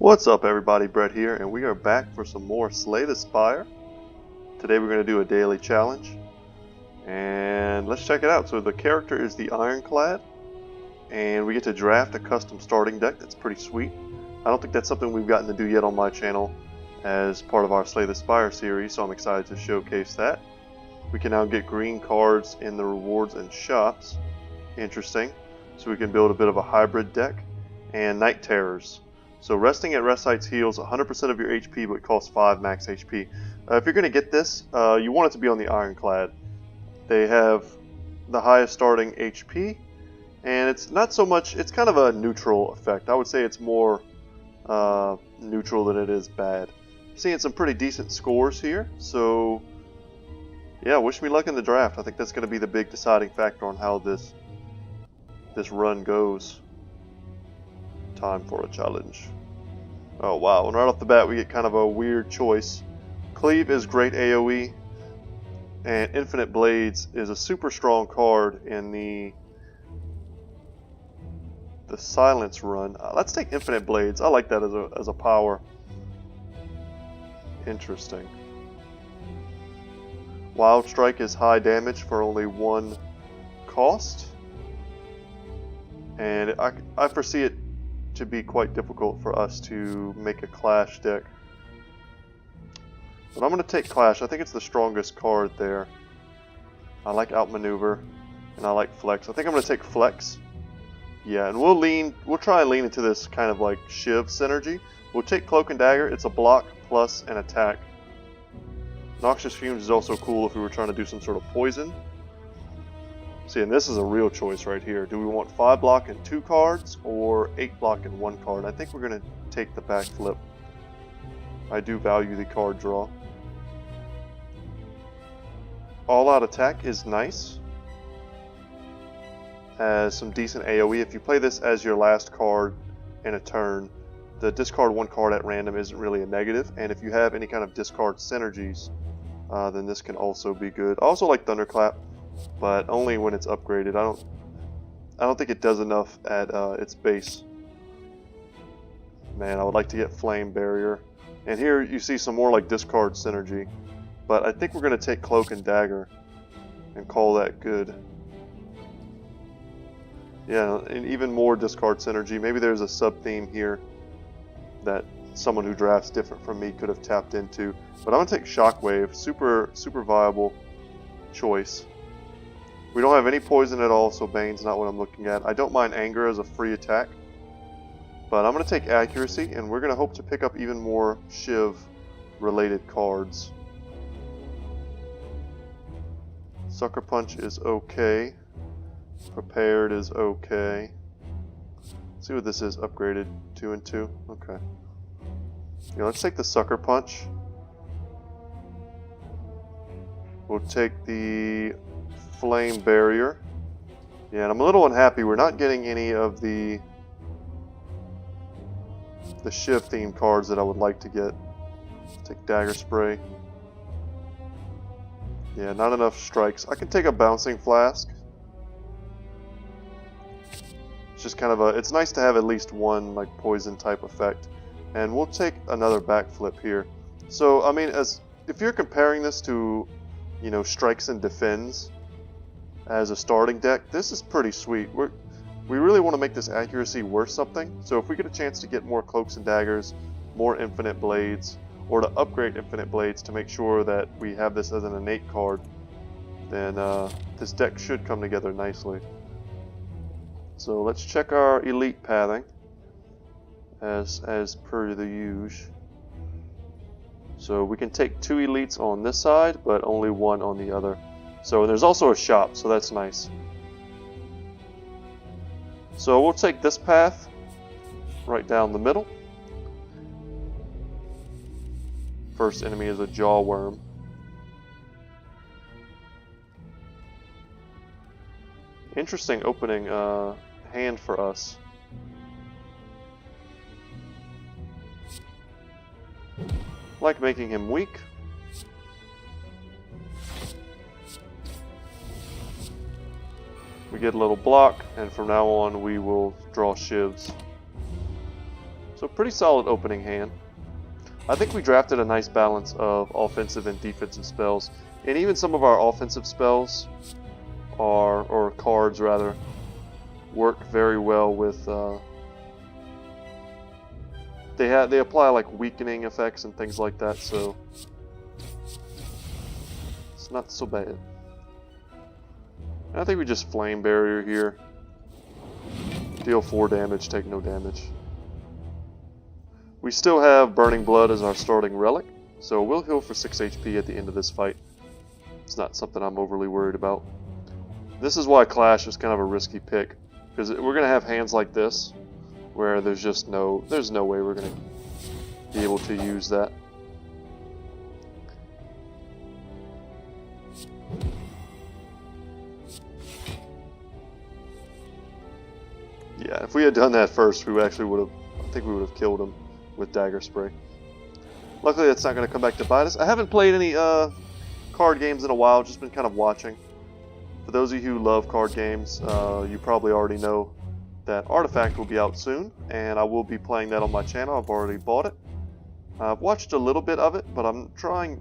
What's up everybody, Brett here, and we are back for some more Slay the Spire. Today we're going to do a daily challenge, and let's check it out. So the character is the Ironclad, and we get to draft a custom starting deck. That's pretty sweet. I don't think that's something we've gotten to do yet on my channel as part of our Slay the Spire series, so I'm excited to showcase that. We can now get green cards in the rewards and shops. Interesting. So we can build a bit of a hybrid deck, and Night Terrors. So resting at rest sites heals 100% of your HP, but costs 5 max HP. If you're going to get this, you want it to be on the Ironclad. They have the highest starting HP, and it's not so much, it's kind of a neutral effect. I would say it's more neutral than it is bad. Seeing some pretty decent scores here, so yeah, wish me luck in the draft. I think that's going to be the big deciding factor on how this run goes. Time for a challenge. Oh wow, and right off the bat we get kind of a weird choice. Cleave is great AoE, and Infinite Blades is a super strong card in the Silence run. Let's take Infinite Blades. I like that as a power. Interesting. Wild Strike is high damage for only 1 cost, and I foresee it to be quite difficult for us to make a Clash deck. But I'm going to take Clash. I think it's the strongest card there. I like Outmaneuver, and I like Flex. I think I'm going to take Flex. Yeah, and we'll try and lean into this kind of like Shivs synergy. We'll take Cloak and Dagger. It's a block plus an attack. Noxious Fumes is also cool if we were trying to do some sort of poison. See, and this is a real choice right here. Do we want 5 block and 2 cards, or 8 block and 1 card? I think we're going to take the backflip. I do value the card draw. All Out Attack is nice. Has some decent AoE. If you play this as your last card in a turn, the discard 1 card at random isn't really a negative. And if you have any kind of discard synergies, then this can also be good. I also like Thunderclap, but only when it's upgraded. I don't think it does enough at its base. Man, I would like to get Flame Barrier. And here you see some more like discard synergy. But I think we're going to take Cloak and Dagger and call that good. Yeah, and even more discard synergy. Maybe there's a sub-theme here that someone who drafts different from me could have tapped into. But I'm going to take Shockwave. Super viable choice. We don't have any poison at all, so Bane's not what I'm looking at. I don't mind Anger as a free attack, but I'm going to take Accuracy, and we're going to hope to pick up even more Shiv-related cards. Sucker Punch is okay. Prepared is okay. Let's see what this is. Upgraded 2 and 2. Okay. Yeah, let's take the Sucker Punch. We'll take the Flame Barrier. Yeah, and I'm a little unhappy we're not getting any of the Shiv themed cards that I would like to get. Take Dagger Spray. Yeah, not enough strikes. I can take a Bouncing Flask. It's just kind of it's nice to have at least one like poison type effect. And we'll take another backflip here. So, I mean, if you're comparing this to, you know, Strikes and Defends as a starting deck, this is pretty sweet. We really want to make this accuracy worth something. So if we get a chance to get more Cloaks and Daggers, more Infinite Blades, or to upgrade Infinite Blades to make sure that we have this as an innate card, then this deck should come together nicely. So let's check our elite pathing as per the usual. So we can take 2 elites on this side, but only 1 on the other. So there's also a shop, so that's nice. So we'll take this path right down the middle. First enemy is a Jawworm. Interesting opening hand for us. Like making him weak. We get a little block, and from now on we will draw Shivs. So pretty solid opening hand. I think we drafted a nice balance of offensive and defensive spells. And even some of our offensive spells are, or cards rather, work very well with they apply like weakening effects and things like that, so it's not so bad. And I think we just flame barrier here. Deal 4 damage, take no damage. We still have Burning Blood as our starting relic, so we'll heal for 6 HP at the end of this fight. It's not something I'm overly worried about. This is why Clash is kind of a risky pick, because we're going to have hands like this, where there's no way we're going to be able to use that. Yeah, if we had done that first, I think we would have killed him with Dagger Spray. Luckily, that's not going to come back to bite us. I haven't played any card games in a while, just been kind of watching. For those of you who love card games, you probably already know that Artifact will be out soon, and I will be playing that on my channel. I've already bought it. I've watched a little bit of it, but I'm trying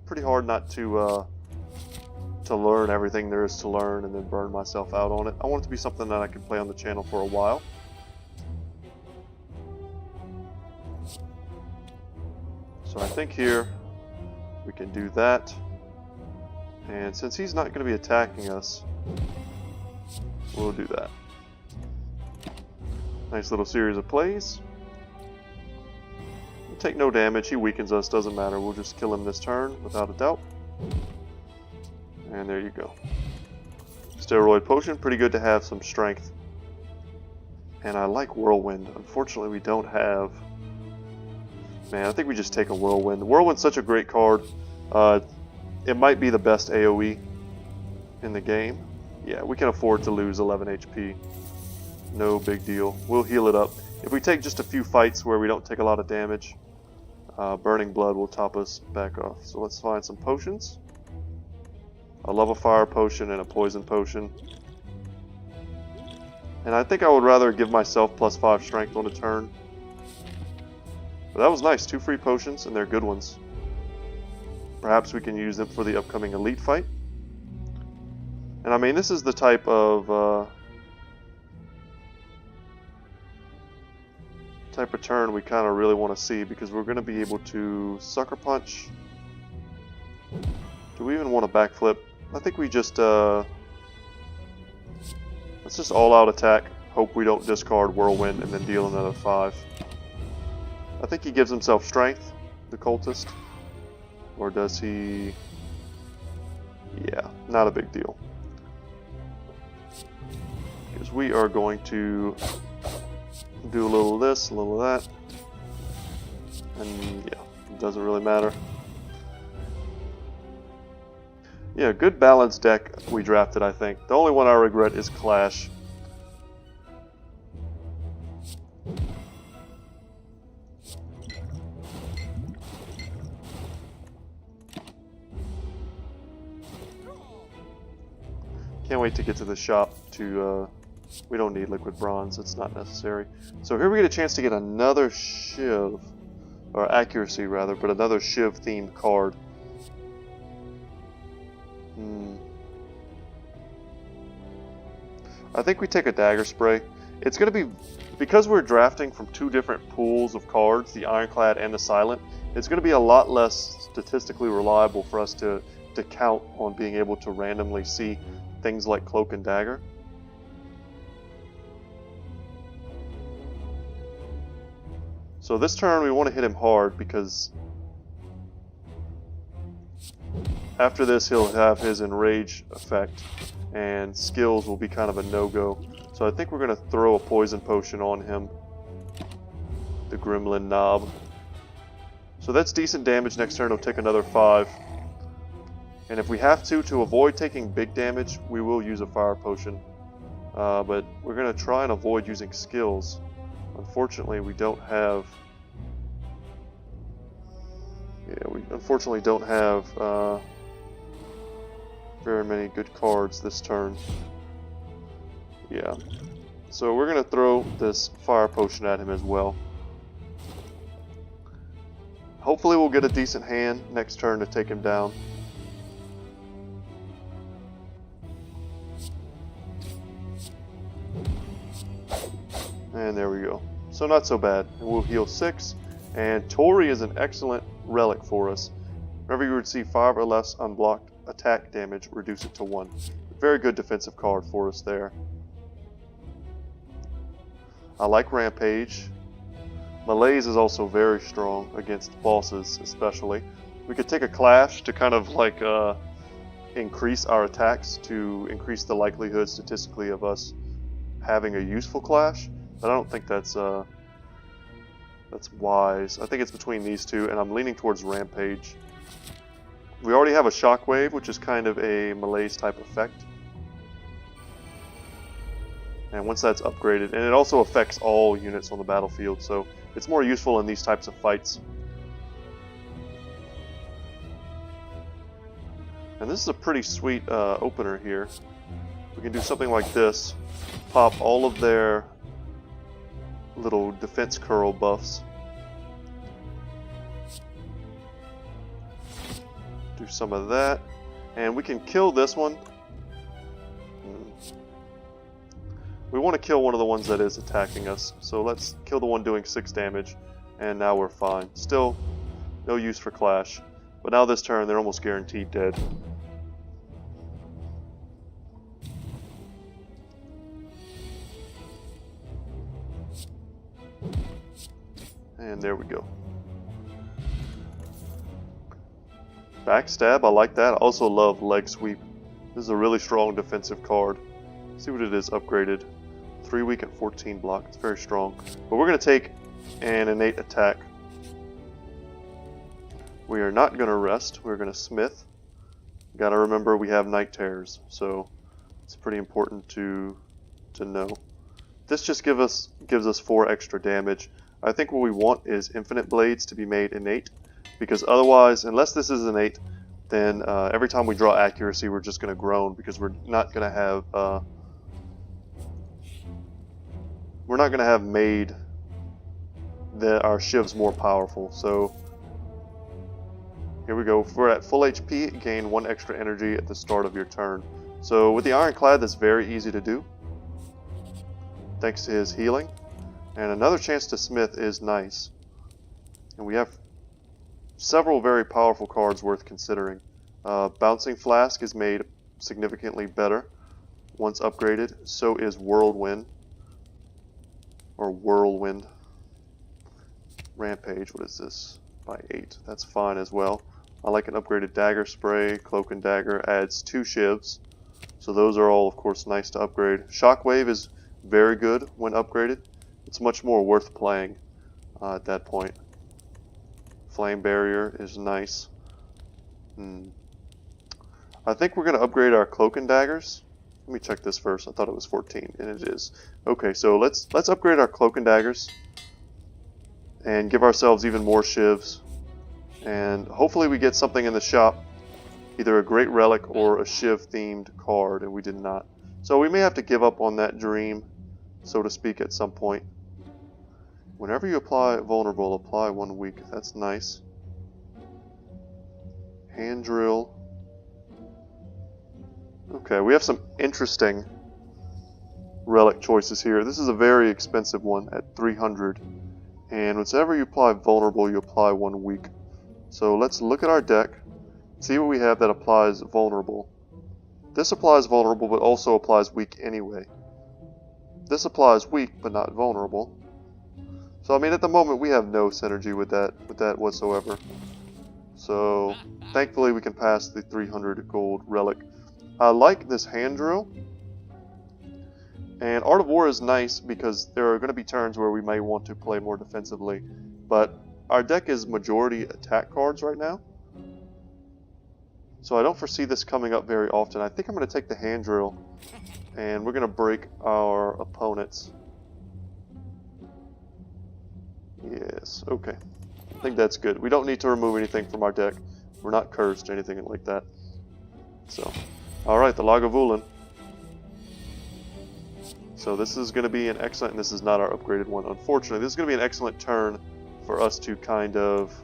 pretty hard not to learn everything there is to learn and then burn myself out on it. I want it to be something that I can play on the channel for a while. So I think here we can do that. And since he's not going to be attacking us, we'll do that. Nice little series of plays. We'll take no damage. He weakens us. Doesn't matter. We'll just kill him this turn without a doubt. And there you go. Steroid Potion. Pretty good to have some strength. And I like Whirlwind. Unfortunately, we don't have... Man, I think we just take a Whirlwind. Whirlwind's such a great card. It might be the best AoE in the game. Yeah, we can afford to lose 11 HP. No big deal. We'll heal it up. If we take just a few fights where we don't take a lot of damage, Burning Blood will top us back off. So let's find some potions. I love a fire potion and a poison potion. And I think I would rather give myself +5 strength on a turn. But that was nice. 2 free potions, and they're good ones. Perhaps we can use them for the upcoming elite fight. And I mean, this is the type of turn we kind of really want to see, because we're going to be able to Sucker Punch. Do we even want to backflip? I think we just let's just all-out attack. Hope we don't discard Whirlwind and then deal another 5. I think he gives himself strength, the cultist. Or does he? Yeah, not a big deal. Because we are going to do a little of this, a little of that. And yeah, it doesn't really matter. Yeah, good balanced deck we drafted, I think. The only one I regret is Clash. Can't wait to get to the shop to, we don't need liquid bronze, it's not necessary. So here we get a chance to get another Shiv, or accuracy rather, but another Shiv themed card. I think we take a Dagger Spray. It's going to be, because we're drafting from 2 different pools of cards, the Ironclad and the Silent, it's going to be a lot less statistically reliable for us to count on being able to randomly see things like Cloak and Dagger. So this turn we want to hit him hard, because after this he'll have his Enrage effect, and skills will be kind of a no-go. So I think we're going to throw a poison potion on him, the Gremlin Knob. So that's decent damage. Next turn he'll take another 5. And if we have to avoid taking big damage, we will use a fire potion. But we're going to try and avoid using skills. Unfortunately, we don't have... Yeah, we unfortunately don't have very many good cards this turn. Yeah. So we're going to throw this fire potion at him as well. Hopefully we'll get a decent hand next turn to take him down. And there we go. So not so bad. And we'll heal 6. And Tori is an excellent relic for us. Whenever you would see 5 or less unblocked attack damage, reduce it to 1. Very good defensive card for us there. I like Rampage. Malaise is also very strong against bosses, especially. We could take a Clash to kind of like increase our attacks to increase the likelihood statistically of us having a useful Clash, but I don't think that's wise. I think it's between these two, and I'm leaning towards Rampage. We already have a Shockwave, which is kind of a Malaise type effect. And once that's upgraded, and it also affects all units on the battlefield, so it's more useful in these types of fights. And this is a pretty sweet opener here. We can do something like this. Pop all of their little defense curl buffs. Do some of that. And we can kill this one. We want to kill one of the ones that is attacking us. So let's kill the one doing 6 damage. And now we're fine. Still, no use for Clash. But now this turn, they're almost guaranteed dead. And there we go. Backstab, I like that. I also love Leg Sweep. This is a really strong defensive card. Let's see what it is upgraded. 3 weak and 14 block. It's very strong. But we're going to take an innate attack. We are not going to rest. We're going to smith. Got to remember we have Night Terrors, so it's pretty important to know. This just gives us 4 extra damage. I think what we want is Infinite Blades to be made innate, because otherwise, unless this is innate, then every time we draw accuracy, we're just going to groan, because we're not going to have made our Shivs more powerful. So here we go. If we're at full HP, gain 1 extra energy at the start of your turn. So with the Ironclad, that's very easy to do, thanks to his healing. And another chance to smith is nice. And we have several very powerful cards worth considering. Bouncing Flask is made significantly better once upgraded. So is Whirlwind. Or Whirlwind. Rampage, what is this? By 8. That's fine as well. I like an upgraded Dagger Spray. Cloak and Dagger adds 2 Shivs. So those are all, of course, nice to upgrade. Shockwave is very good when upgraded. It's much more worth playing at that point. Flame Barrier is nice. I think we're going to upgrade our Cloak and Daggers. Let me check this first. I thought it was 14, and it is. Okay, so let's upgrade our Cloak and Daggers and give ourselves even more Shivs. And hopefully we get something in the shop, either a Great Relic or a Shiv-themed card, and we did not. So we may have to give up on that dream, so to speak, at some point. Whenever you apply vulnerable, apply 1 week. That's nice. Hand drill. Okay, we have some interesting relic choices here. This is a very expensive one at 300. And whenever you apply vulnerable, you apply 1 week. So let's look at our deck, see what we have that applies vulnerable. This applies vulnerable, but also applies weak anyway. This applies weak, but not vulnerable. So I mean, at the moment we have no synergy with that whatsoever. So thankfully we can pass the 300 gold relic. I like this hand drill. And Art of War is nice because there are going to be turns where we may want to play more defensively. But our deck is majority attack cards right now. So I don't foresee this coming up very often. I think I'm going to take the hand drill. And we're going to break our opponents. Yes, okay. I think that's good. We don't need to remove anything from our deck. We're not cursed or anything like that. So, alright, the Lagavulin. So this is going to be an excellent, and this is not our upgraded one, unfortunately. This is going to be an excellent turn for us to kind of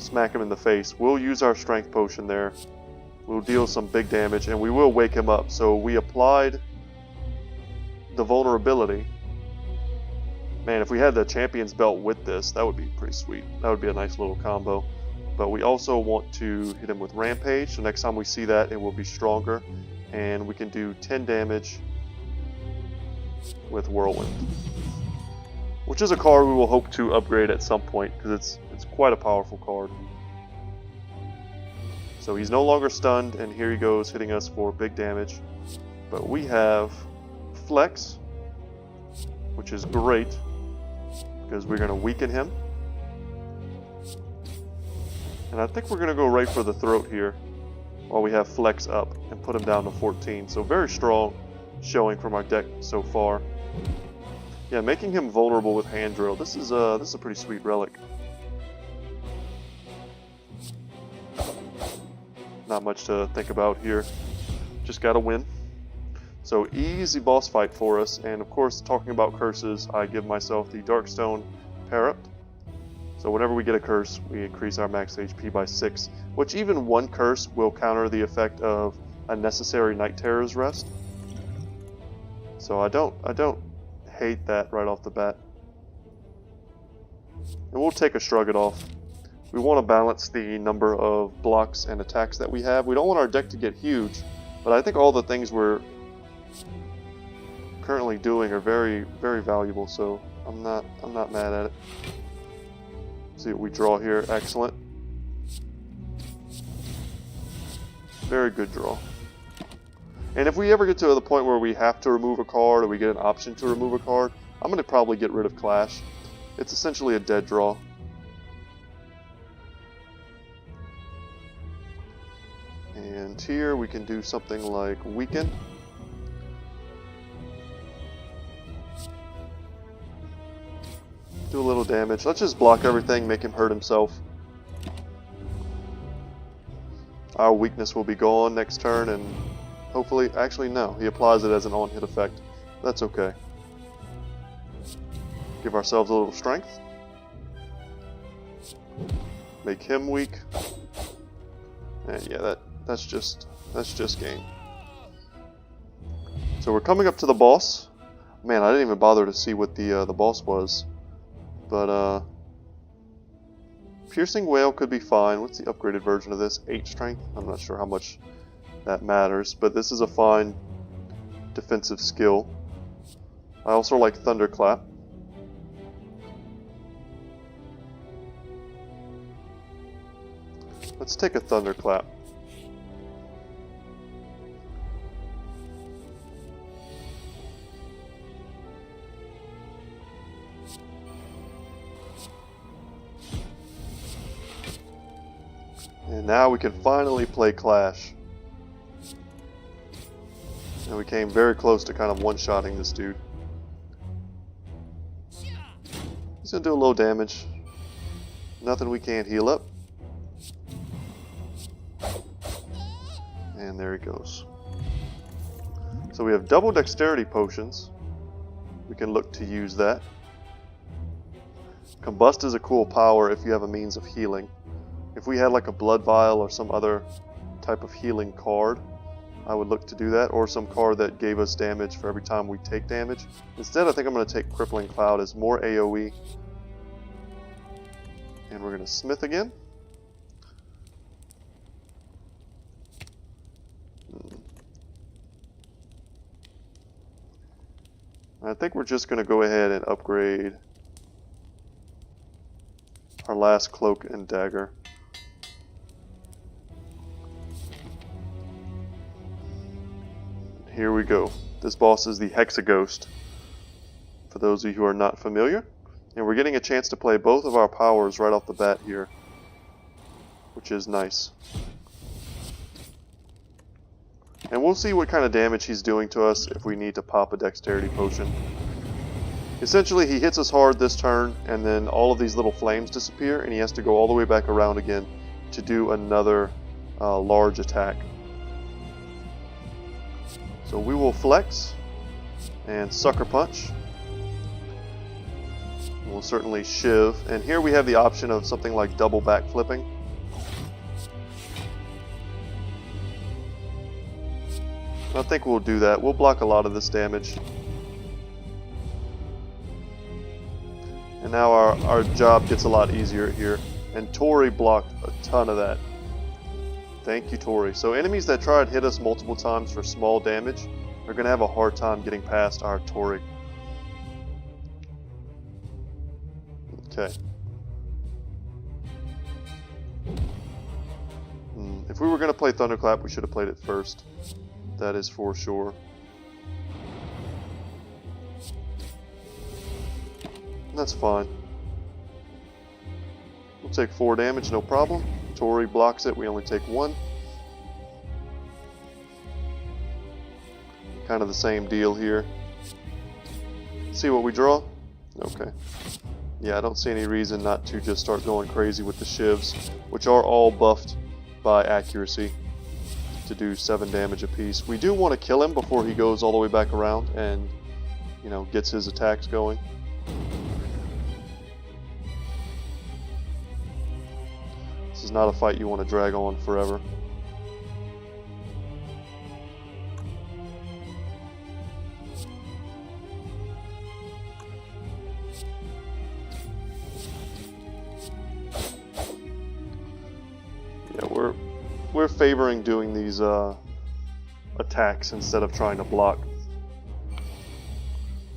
smack him in the face. We'll use our strength potion there. We'll deal some big damage, and we will wake him up. So we applied the vulnerability. Man, if we had the champion's belt with this, that would be pretty sweet. That would be a nice little combo. But we also want to hit him with Rampage, so next time we see that, it will be stronger. And we can do 10 damage with Whirlwind, which is a card we will hope to upgrade at some point, because it's quite a powerful card. So he's no longer stunned, and here he goes hitting us for big damage. But we have Flex, which is great, because we're going to weaken him. And I think we're going to go right for the throat here, while we have Flex up, and put him down to 14. So very strong showing from our deck so far. Yeah, making him vulnerable with Hand Drill. This is a pretty sweet relic. Not much to think about here. Just gotta win. So easy boss fight for us. And of course, talking about curses, I give myself the Darkstone Parrot. So whenever we get a curse, we increase our max HP by 6, which even one curse will counter the effect of unnecessary Night Terror's Rest. So I don't hate that right off the bat. And we'll take a Shrug It Off. We want to balance the number of blocks and attacks that we have. We don't want our deck to get huge, but I think all the things we're currently doing are very, very valuable, so I'm not mad at it. See what we draw here. Excellent. Very good draw. And if we ever get to the point where we have to remove a card, or we get an option to remove a card, I'm going to probably get rid of Clash. It's essentially a dead draw. And here we can do something like Weaken. Do a little damage. Let's just block everything, make him hurt himself. Our weakness will be gone next turn, and hopefully, actually no, he applies it as an on-hit effect. That's okay. Give ourselves a little strength. Make him weak. And yeah, that's just game. So we're coming up to the boss. Man, I didn't even bother to see what the boss was. But Piercing Wail could be fine. What's the upgraded version of this? 8 strength? I'm not sure how much that matters, but this is a fine defensive skill. I also like Thunderclap. Let's take a Thunderclap. And now we can finally play Clash. And we came very close to kind of one-shotting this dude. He's gonna do a little damage. Nothing we can't heal up. And there he goes. So we have double dexterity potions. We can look to use that. Combust is a cool power if you have a means of healing. If we had like a blood vial or some other type of healing card, I would look to do that, or some card that gave us damage for every time we take damage. Instead, I think I'm going to take Crippling Cloud as more AoE. And we're going to Smith again. I think we're just going to go ahead and upgrade our last Cloak and Dagger. Here we go. This boss is the Hexaghost, for those of you who are not familiar. And we're getting a chance to play both of our powers right off the bat here, which is nice. And we'll see what kind of damage he's doing to us if we need to pop a dexterity potion. Essentially, he hits us hard this turn, and then all of these little flames disappear, and he has to go all the way back around again to do another large attack. So we will flex and Sucker Punch. We'll certainly Shiv. And here we have the option of something like double backflipping. I think we'll do that. We'll block a lot of this damage. And now our job gets a lot easier here. And Tori blocked a ton of that. Thank you, Tori. So enemies that try to hit us multiple times for small damage are going to have a hard time getting past our Tori. Okay. If we were going to play Thunderclap, we should have played it first. That is for sure. That's fine. We'll take 4 damage, no problem. Tori blocks it, we only take 1. Kind of the same deal here. See what we draw? Okay. Yeah, I don't see any reason not to just start going crazy with the Shivs, which are all buffed by accuracy to do 7 damage apiece. We do want to kill him before he goes all the way back around and, you know, gets his attacks going. This is not a fight you want to drag on forever. Yeah, we're favoring doing these attacks instead of trying to block.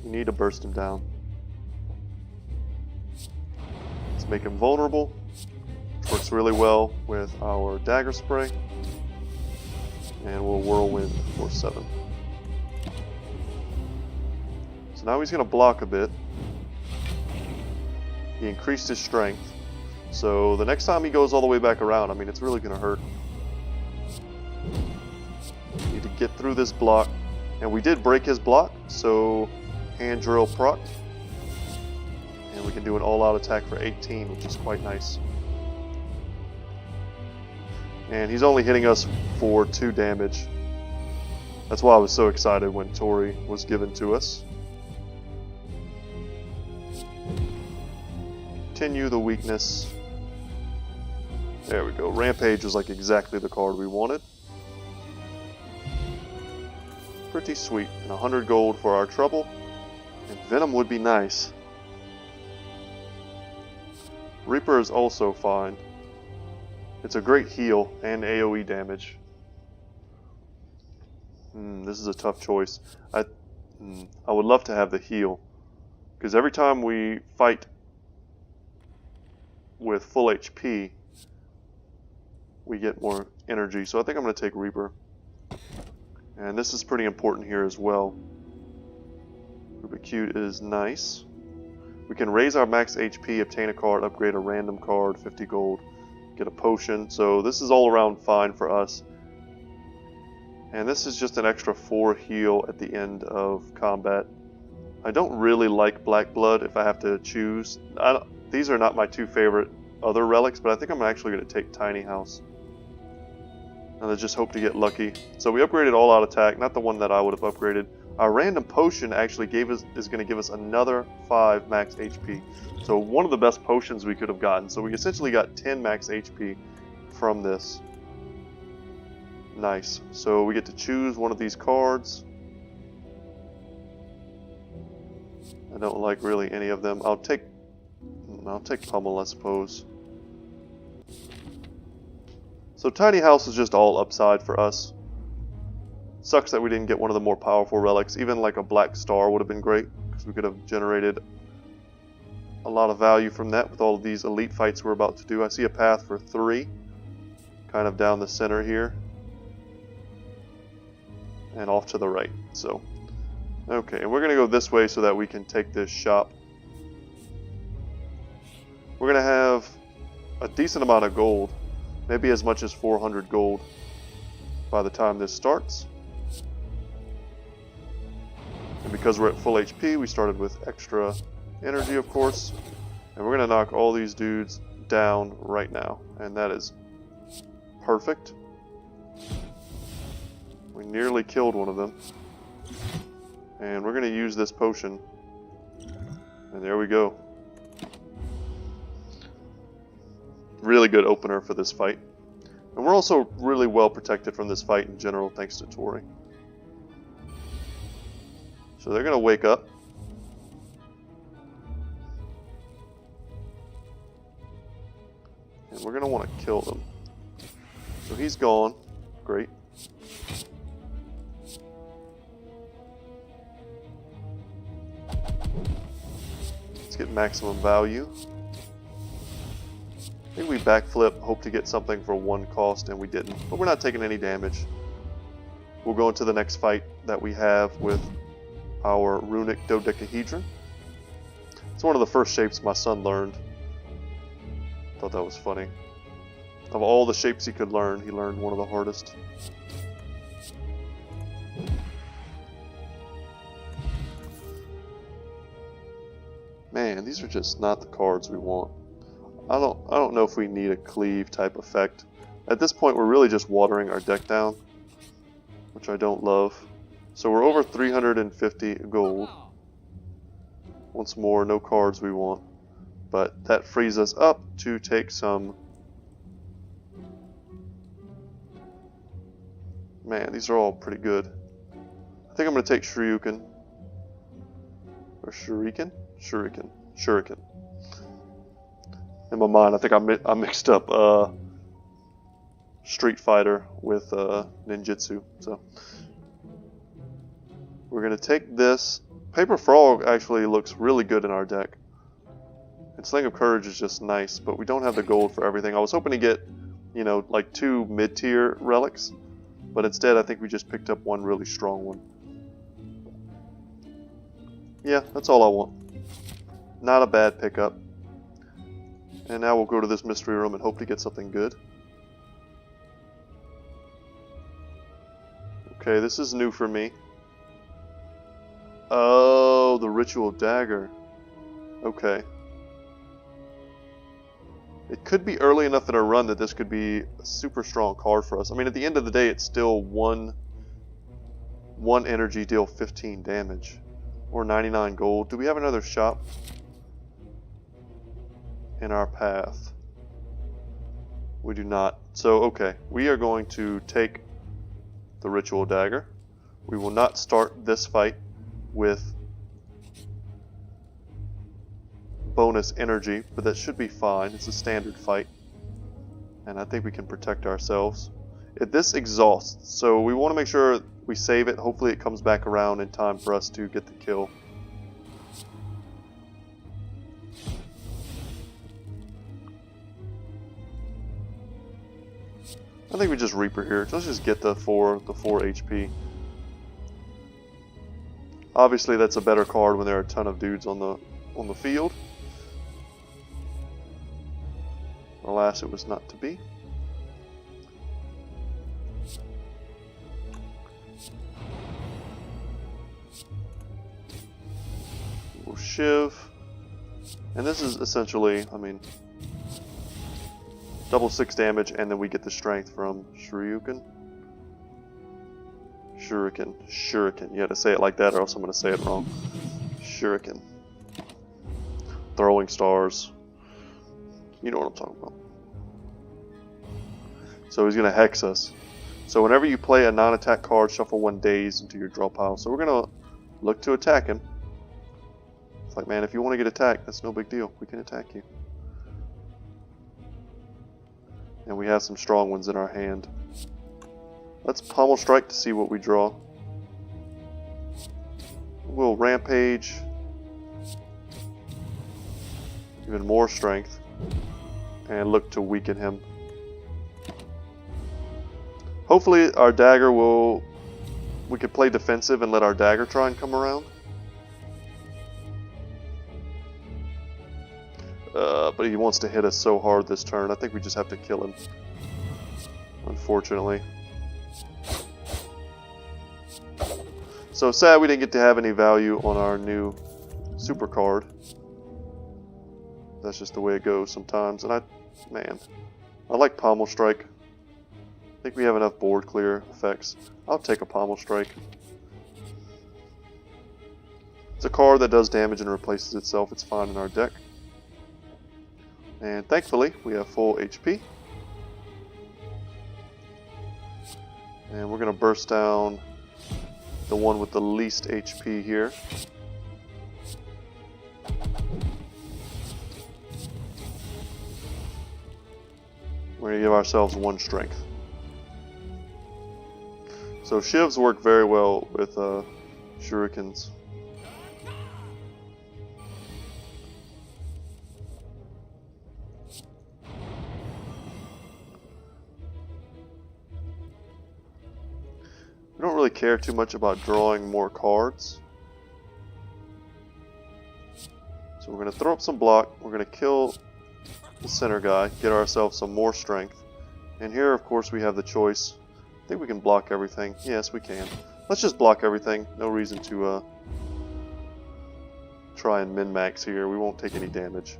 We need to burst him down. Let's make him vulnerable. Works really well with our dagger spray. And we'll whirlwind for 7. So now he's going to block a bit. He increased his strength. So the next time he goes all the way back around, I mean, it's really going to hurt. Need to get through this block. And we did break his block, so hand drill proc. And we can do an all-out attack for 18, which is quite nice. And he's only hitting us for 2 damage. That's why I was so excited when Tori was given to us. Continue the weakness. There we go. Rampage was like exactly the card we wanted. Pretty sweet. And 100 gold for our trouble. And Venom would be nice. Reaper is also fine. It's a great heal and AoE damage. This is a tough choice. I would love to have the heal, because every time we fight with full HP, we get more energy. So I think I'm going to take Reaper. And this is pretty important here as well. Cute is nice. We can raise our max HP, obtain a card, upgrade a random card, 50 gold. Get a potion, so this is all around fine for us. And this is just an extra 4 heal at the end of combat. I don't really like Black Blood if I have to choose. These are not my 2 favorite other relics, but I think I'm actually going to take Tiny House. And I just hope to get lucky. So we upgraded all out attack, not the one that I would have upgraded. Our random potion actually is going to give us another 5 max HP. So one of the best potions we could have gotten. So we essentially got 10 max HP from this. Nice. So we get to choose one of these cards. I don't like really any of them. I'll take Pummel, I suppose. So Tiny House is just all upside for us. Sucks that we didn't get one of the more powerful relics. Even like a Black Star would have been great, because we could have generated a lot of value from that with all of these elite fights we're about to do. I see a path for 3, kind of down the center here, and off to the right. So, okay, and we're going to go this way so that we can take this shop. We're going to have a decent amount of gold, maybe as much as 400 gold by the time this starts. And because we're at full HP, we started with extra energy, of course. And we're going to knock all these dudes down right now. And that is perfect. We nearly killed one of them. And we're going to use this potion. And there we go. Really good opener for this fight. And we're also really well protected from this fight in general thanks to Tori. So they're going to wake up. And we're going to want to kill them. So he's gone. Great. Let's get maximum value. I think we backflip, hope to get something for 1 cost, and we didn't. But we're not taking any damage. We'll go into the next fight that we have with our runic dodecahedron. It's one of the first shapes my son learned. Thought that was funny. Of all the shapes he could learn, he learned one of the hardest. Man, these are just not the cards we want. I don't know if we need a cleave type effect. At this point, we're really just watering our deck down, which I don't love. So we're over 350 gold. Once more, no cards we want. But that frees us up to take some... Man, these are all pretty good. I think I'm going to take Shuriken. Or Shuriken? Shuriken. Shuriken. In my mind, I think I mixed up Street Fighter with Ninjutsu. So we're going to take this. Paper Frog actually looks really good in our deck. And Sling of Courage is just nice, but we don't have the gold for everything. I was hoping to get, you know, like 2 mid-tier relics, but instead I think we just picked up 1 really strong one. Yeah, that's all I want. Not a bad pickup. And now we'll go to this mystery room and hope to get something good. Okay, this is new for me. Oh, the ritual dagger. Okay. It could be early enough in our run that this could be a super strong card for us. I mean, at the end of the day, it's still one energy, deal 15 damage. Or 99 gold. Do we have another shop in our path? We do not. So, okay. We are going to take the ritual dagger. We will not start this fight with bonus energy, but that should be fine. It's a standard fight. And I think we can protect ourselves. This exhausts, so we want to make sure we save it. Hopefully it comes back around in time for us to get the kill. I think we just Reaper here. Let's just get the 4 HP. Obviously that's a better card when there are a ton of dudes on the field. Alas, it was not to be. We'll Shiv. And this is essentially, I mean, double 6 damage, and then we get the strength from Shuriken. Shuriken. You had to say it like that, or else I'm going to say it wrong. Shuriken. Throwing stars. You know what I'm talking about. So he's going to hex us. So whenever you play a non-attack card, shuffle 1 daze into your draw pile. So we're going to look to attack him. It's like, man, if you want to get attacked, that's no big deal. We can attack you. And we have some strong ones in our hand. Let's Pommel Strike to see what we draw. We'll Rampage. Even more strength. And look to weaken him. Hopefully our dagger will... We could play defensive and let our dagger try and come around. But he wants to hit us so hard this turn. I think we just have to kill him. Unfortunately. So sad we didn't get to have any value on our new super card. That's just the way it goes sometimes. And I like Pommel Strike. I think we have enough board clear effects. I'll take a Pommel Strike. It's a card that does damage and replaces itself. It's fine in our deck. And thankfully, we have full HP. And we're going to burst down the one with the least HP here. We're going to give ourselves 1 strength. So Shivs work very well with shurikens. We don't really care too much about drawing more cards. So we're going to throw up some block. We're going to kill the center guy, get ourselves some more strength. And here, of course, we have the choice. I think we can block everything. Yes, we can. Let's just block everything. No reason to try and min-max here. We won't take any damage.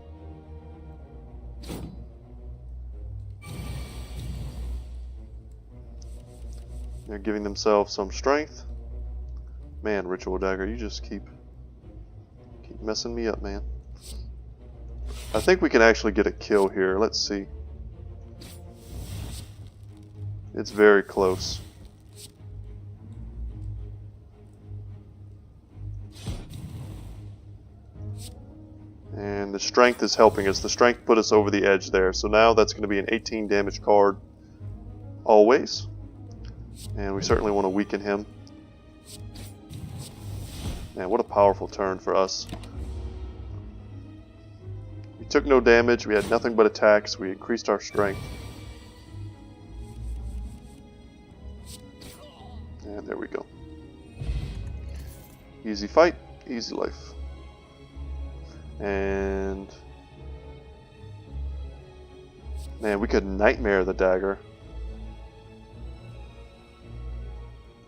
They're giving themselves some strength. Man, Ritual Dagger, you just keep messing me up, man. I think we can actually get a kill here. Let's see. It's very close. And the strength is helping us. The strength put us over the edge there. So now that's going to be an 18 damage card always. And we certainly want to weaken him. Man, what a powerful turn for us. We took no damage. We had nothing but attacks. We increased our strength. And there we go. Easy fight, easy life. And man, we could nightmare the dagger.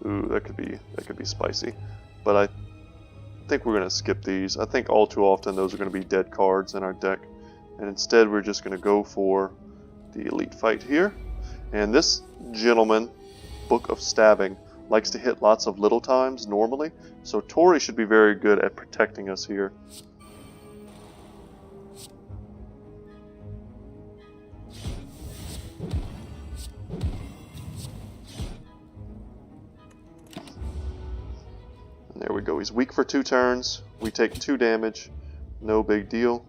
Ooh, that could be spicy. But I think we're gonna skip these. I think all too often those are gonna be dead cards in our deck. And instead we're just gonna go for the elite fight here. And this gentleman, Book of Stabbing, likes to hit lots of little times normally. So Tori should be very good at protecting us here. And there we go. He's weak for 2 turns. We take 2 damage. No big deal.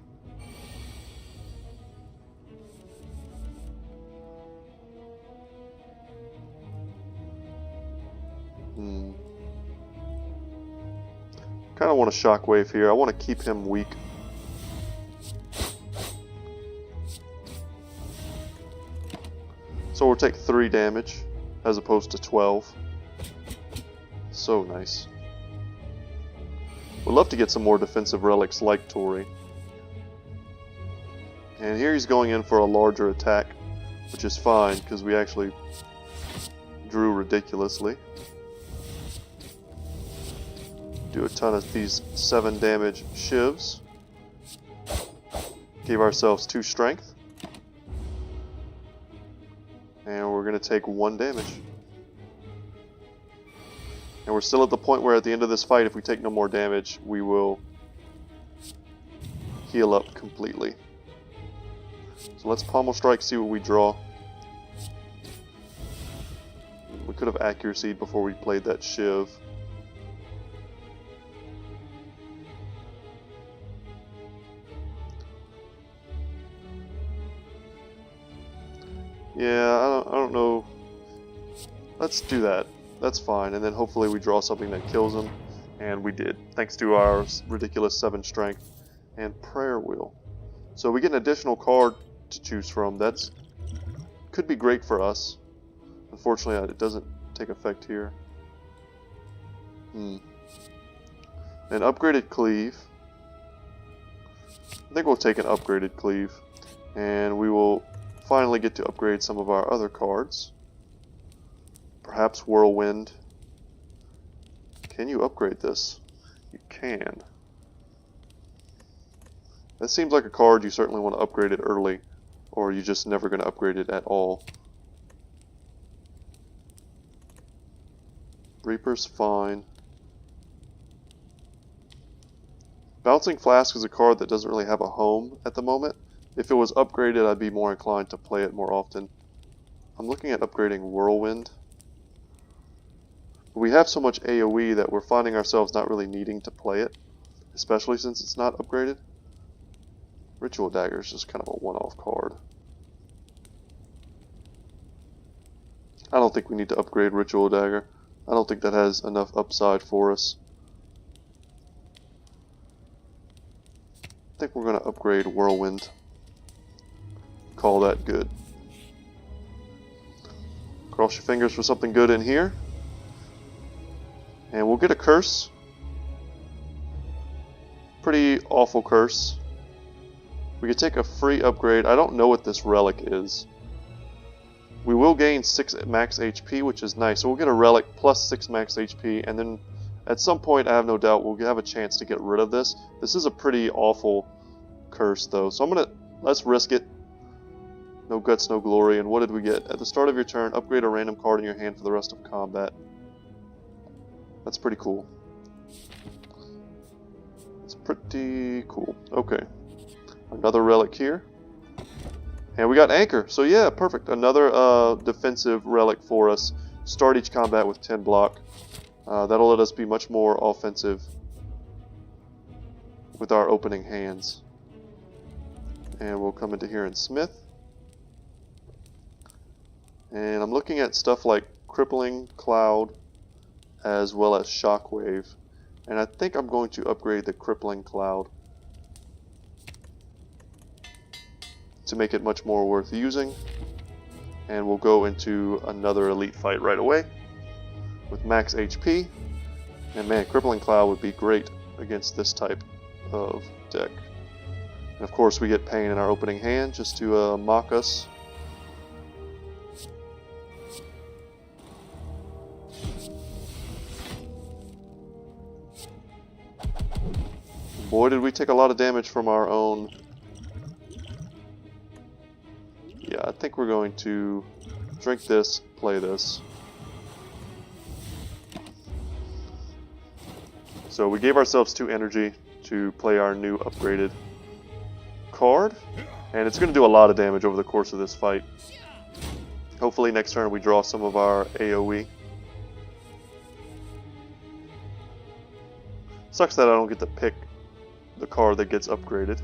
Kind of want a shockwave here. I want to keep him weak. So we'll take 3 damage as opposed to 12. So nice. Would love to get some more defensive relics like Tori. And here he's going in for a larger attack, which is fine because we actually drew ridiculously. Do a ton of these 7 damage shivs. Gave ourselves 2 strength. And we're going to take 1 damage. And we're still at the point where at the end of this fight, if we take no more damage, we will heal up completely. So let's pommel strike, see what we draw. We could have accuracy before we played that shiv. Yeah, I don't know. Let's do that. That's fine. And then hopefully we draw something that kills him. And we did, thanks to our ridiculous 7 strength and prayer wheel. So we get an additional card to choose from. That's could be great for us. Unfortunately, it doesn't take effect here. An upgraded cleave. I think we'll take an upgraded cleave. And we will finally get to upgrade some of our other cards. Perhaps Whirlwind. Can you upgrade this? You can. That seems like a card you certainly want to upgrade it early, or you're just never going to upgrade it at all. Reaper's fine. Bouncing Flask is a card that doesn't really have a home at the moment, If it was upgraded, I'd be more inclined to play it more often. I'm looking at upgrading Whirlwind. But we have so much AoE that we're finding ourselves not really needing to play it, especially since it's not upgraded. Ritual Dagger is just kind of a one-off card. I don't think we need to upgrade Ritual Dagger. I don't think that has enough upside for us. I think we're going to upgrade Whirlwind. Call that good. Cross your fingers for something good in here. And we'll get a curse. Pretty awful curse. We could take a free upgrade. I don't know what this relic is. We will gain 6 max HP, which is nice. So we'll get a relic plus 6 max HP, and then at some point, I have no doubt, we'll have a chance to get rid of this. This is a pretty awful curse, though. So let's risk it. No guts, no glory. And what did we get? At the start of your turn, upgrade a random card in your hand for the rest of combat. That's pretty cool. It's pretty cool. Okay. Another relic here. And we got Anchor. So yeah, perfect. Another defensive relic for us. Start each combat with 10 block. That'll let us be much more offensive with our opening hands. And we'll come into here in Smith. And I'm looking at stuff like Crippling Cloud as well as Shockwave. And I think I'm going to upgrade the Crippling Cloud to make it much more worth using. And we'll go into another elite fight right away with max HP. And man, Crippling Cloud would be great against this type of deck. And of course we get Pain in our opening hand just to mock us. Boy, did we take a lot of damage from our own. Yeah, I think we're going to drink this, play this. So we gave ourselves 2 energy to play our new upgraded card. And it's going to do a lot of damage over the course of this fight. Hopefully next turn we draw some of our AoE. Sucks that I don't get to pick the card that gets upgraded.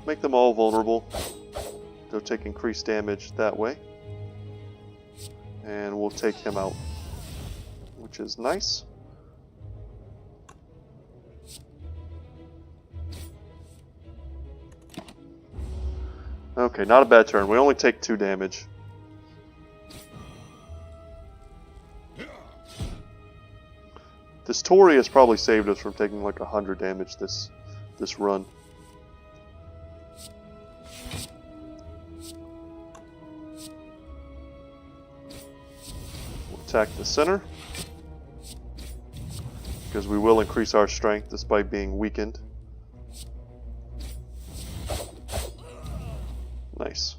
Make them all vulnerable. They'll take increased damage that way. And we'll take him out, which is nice. Okay, not a bad turn. We only take 2 damage. This Tori has probably saved us from taking like 100 damage this run. We'll attack the center because we will increase our strength despite being weakened. Nice.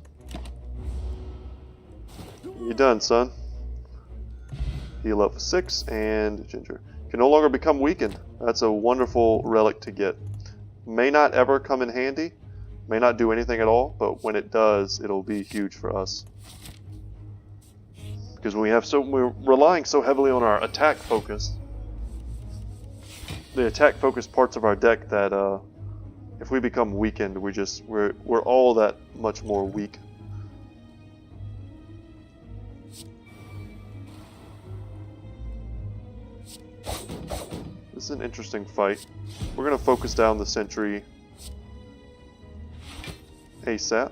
You done, son. Heal up 6 and Ginger. Can no longer become weakened. That's a wonderful relic to get. May not ever come in handy, may not do anything at all, but when it does, it'll be huge for us. Because we're relying so heavily on our attack focus, the attack focused parts of our deck, that if we become weakened, we're all that much more weak. This is an interesting fight. We're going to focus down the sentry ASAP.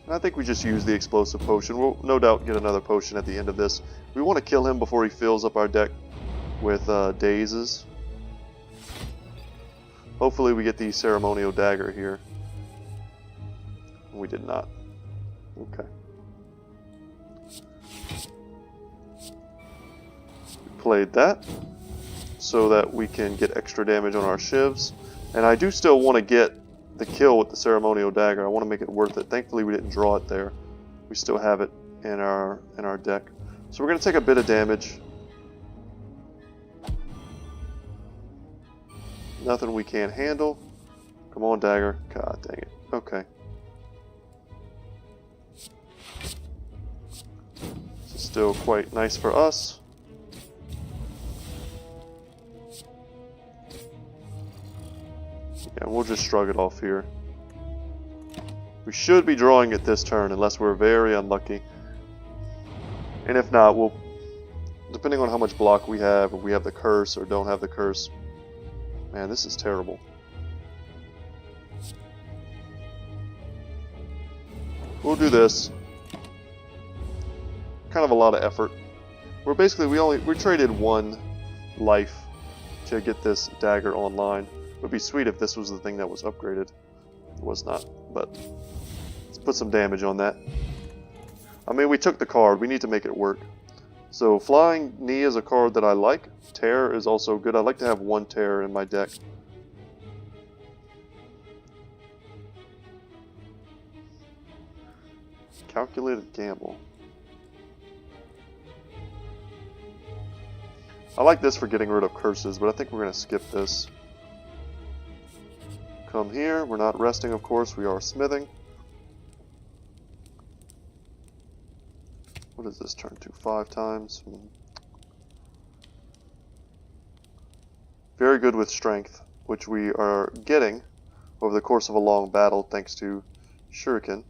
And I think we just use the explosive potion. We'll no doubt get another potion at the end of this. We want to kill him before he fills up our deck with dazes. Hopefully we get the ceremonial dagger here. We did not. Okay. Played that so that we can get extra damage on our Shivs, and I do still want to get the kill with the ceremonial dagger. I want to make it worth it. Thankfully we didn't draw it there. We still have it in our deck, so we're going to take a bit of damage. Nothing we can't handle. Come on, dagger. God dang it. Okay. This is still quite nice for us. Yeah, we'll just shrug it off here. We should be drawing it this turn unless we're very unlucky. And if not, we'll, depending on how much block we have, if we have the curse or don't have the curse. Man, this is terrible. We'll do this. Kind of a lot of effort. We're basically, we traded one life to get this dagger online. It would be sweet if this was the thing that was upgraded. It was not, but let's put some damage on that. I mean, we took the card. We need to make it work. So Flying Knee is a card that I like. Terror is also good. I like to have one Terror in my deck. Calculated Gamble. I like this for getting rid of curses, but I think we're going to skip this. Come here. We're not resting, of course. We are smithing. What does this turn to? 5 times? Very good with strength, which we are getting over the course of a long battle thanks to Shuriken.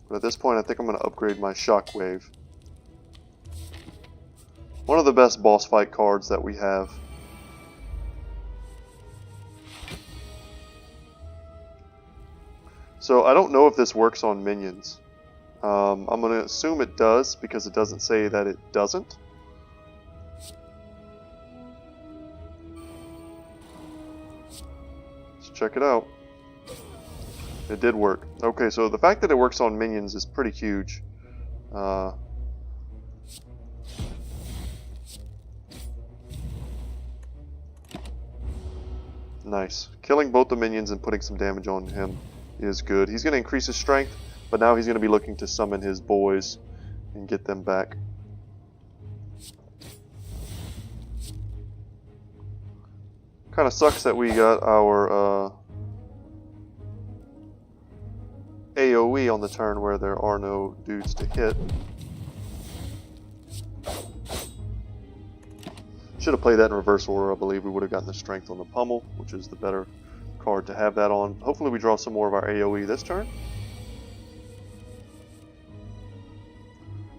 But at this point, I think I'm going to upgrade my Shockwave. One of the best boss fight cards that we have. So I don't know if this works on minions. I'm going to assume it does because it doesn't say that it doesn't. Let's check it out. It did work. Okay, so the fact that it works on minions is pretty huge. Nice. Killing both the minions and putting some damage on him is good. He's going to increase his strength, but now he's going to be looking to summon his boys and get them back. Kind of sucks that we got our AoE on the turn where there are no dudes to hit. Should have played that in reverse order. I believe we would have gotten the strength on the pummel, which is the better card to have that on. Hopefully we draw some more of our AoE this turn.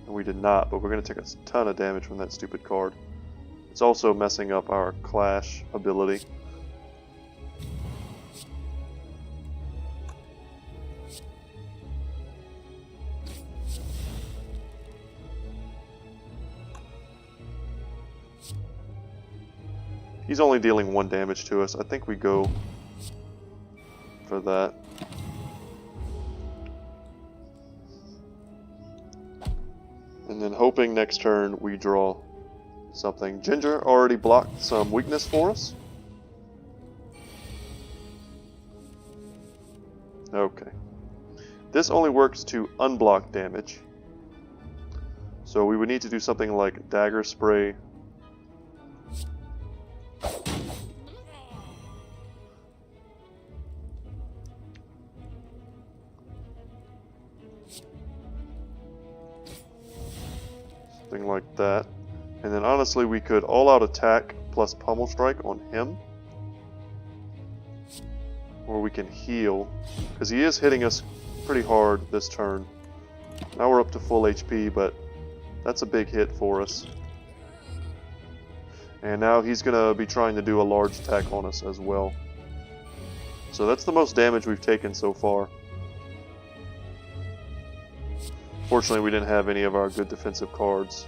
And we did not, but we're going to take a ton of damage from that stupid card. It's also messing up our Clash ability. He's only dealing 1 damage to us. I think we go for that. And then hoping next turn we draw something. Ginger already blocked some weakness for us. Okay. This only works to unblock damage. So we would need to do something like Dagger Spray. Something like that. And then honestly we could all-out attack plus pummel strike on him. Or we can heal, because he is hitting us pretty hard this turn. Now we're up to full HP, but that's a big hit for us. And now he's going to be trying to do a large attack on us as well. So that's the most damage we've taken so far. Fortunately, we didn't have any of our good defensive cards.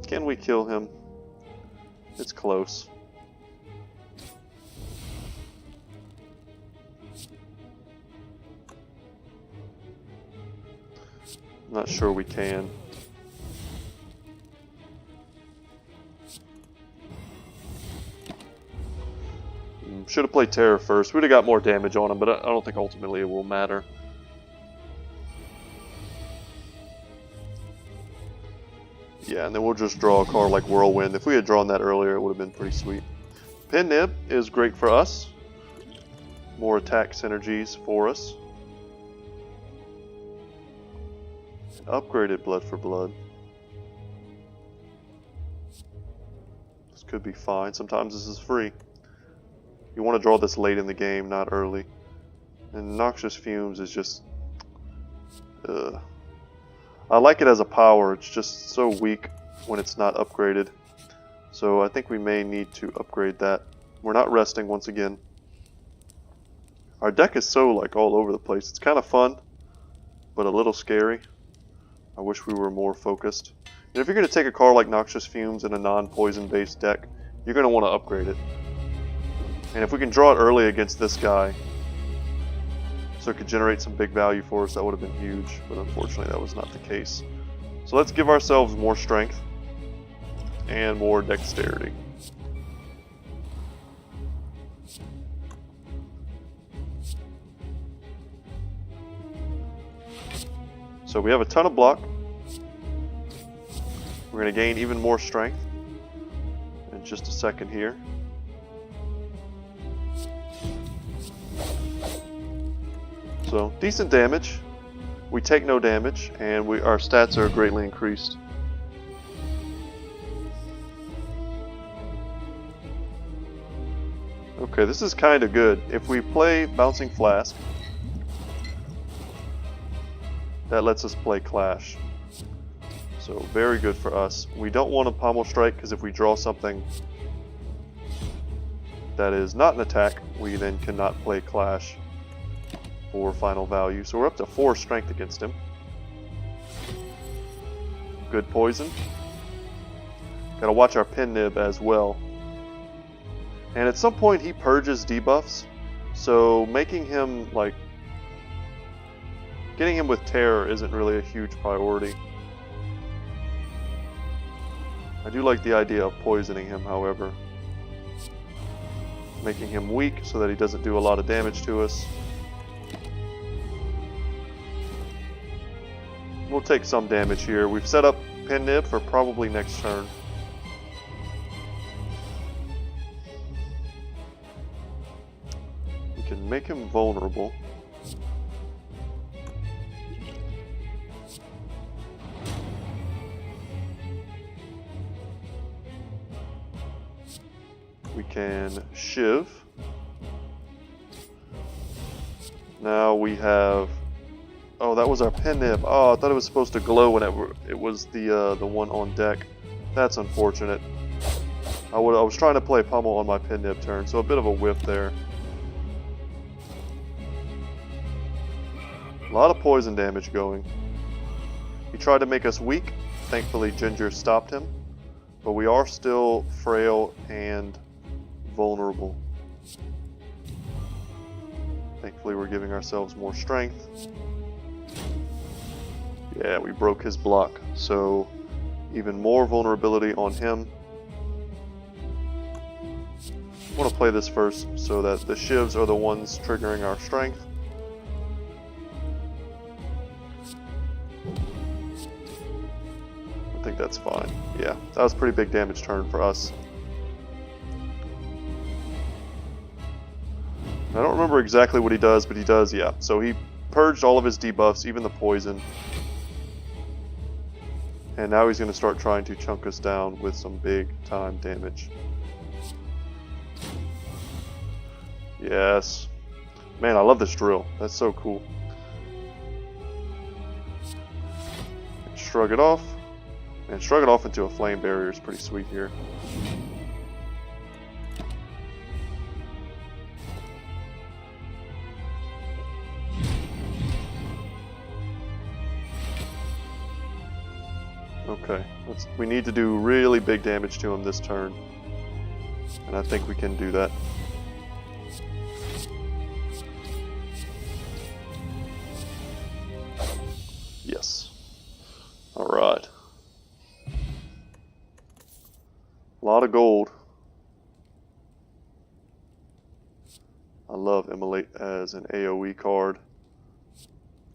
Can we kill him? It's close. I'm not sure we can. Should have played Terror first. We'd have got more damage on him, but I don't think ultimately it will matter. Yeah, and then we'll just draw a card like Whirlwind. If we had drawn that earlier, it would have been pretty sweet. Pin Nib is great for us. More attack synergies for us. Upgraded Blood for Blood. This could be fine. Sometimes this is free. You want to draw this late in the game, not early. And Noxious Fumes is just... I like it as a power, it's just so weak when it's not upgraded. So I think we may need to upgrade that. We're not resting once again. Our deck is so like all over the place. It's kind of fun, but a little scary. I wish we were more focused. And if you're going to take a card like Noxious Fumes in a non-poison based deck, you're going to want to upgrade it. And if we can draw it early against this guy, so it could generate some big value for us, that would have been huge, but unfortunately that was not the case. So let's give ourselves more strength and more dexterity. So we have a ton of block. We're going to gain even more strength in just a second here. So, decent damage. We take no damage, and our stats are greatly increased. Okay, this is kind of good. If we play Bouncing Flask, that lets us play Clash. So, very good for us. We don't want a Pommel Strike, because if we draw something that is not an attack, we then cannot play Clash for final value. So we're up to 4 strength against him. Good poison. Gotta watch our Pin Nib as well. And at some point he purges debuffs, so making him like getting him with Terror isn't really a huge priority. I do like the idea of poisoning him, however. Making him weak so that he doesn't do a lot of damage to us. We'll take some damage here. We've set up Pin Nib for probably next turn. We can make him vulnerable. We can Shiv. Now we have... Oh, that was our Pin Nib. Oh, I thought it was supposed to glow when it was the one on deck. That's unfortunate. I was trying to play Pummel on my Pin Nib turn, so a bit of a whiff there. A lot of poison damage going. He tried to make us weak. Thankfully, Ginger stopped him. But we are still frail and vulnerable. Thankfully, we're giving ourselves more strength. Yeah, we broke his block, so even more vulnerability on him. I want to play this first so that the Shivs are the ones triggering our strength. I think that's fine. Yeah, that was a pretty big damage turn for us. I don't remember exactly what he does, but he does, yeah. So he purged all of his debuffs, even the poison. And now he's going to start trying to chunk us down with some big time damage. Yes. Man, I love this drill. That's so cool. Shrug it off. And shrug it off into a flame barrier is pretty sweet here. Okay, we need to do really big damage to him this turn. And I think we can do that. Yes. Alright. A lot of gold. I love Immolate as an AoE card.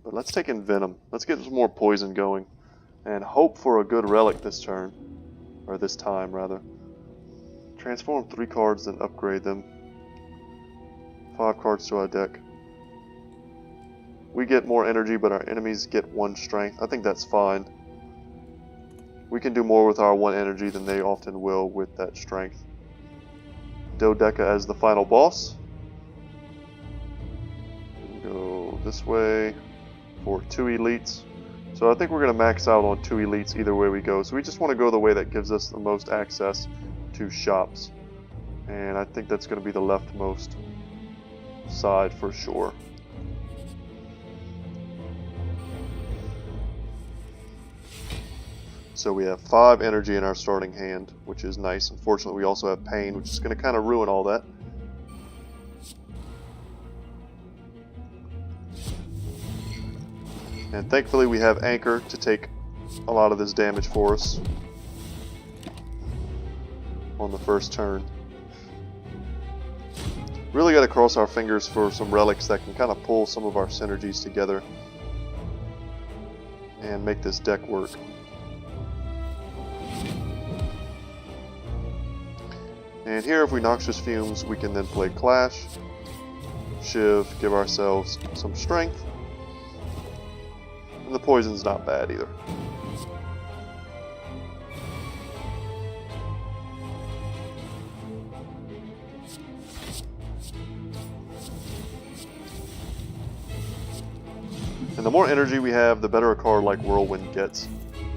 But let's take in Venom. Let's get some more poison going. and hope for a good relic this turn. Or this time, rather. Transform 3 cards, then upgrade them. 5 cards to our deck. We get more energy, but our enemies get 1 strength. I think that's fine. We can do more with our 1 energy than they often will with that strength. Dodeca as the final boss. Go this way for 2 elites. So I think we're going to max out on 2 elites either way we go. So we just want to go the way that gives us the most access to shops. And I think that's going to be the leftmost side for sure. So we have 5 energy in our starting hand, which is nice. Unfortunately, we also have pain, which is going to kind of ruin all that. And thankfully we have Anchor to take a lot of this damage for us on the first turn. Really got to cross our fingers for some relics that can kind of pull some of our synergies together and make this deck work. And here, if we Noxious Fumes, we can then play Clash, Shiv, give ourselves some strength. And the poison's not bad either. And the more energy we have, the better a card like Whirlwind gets,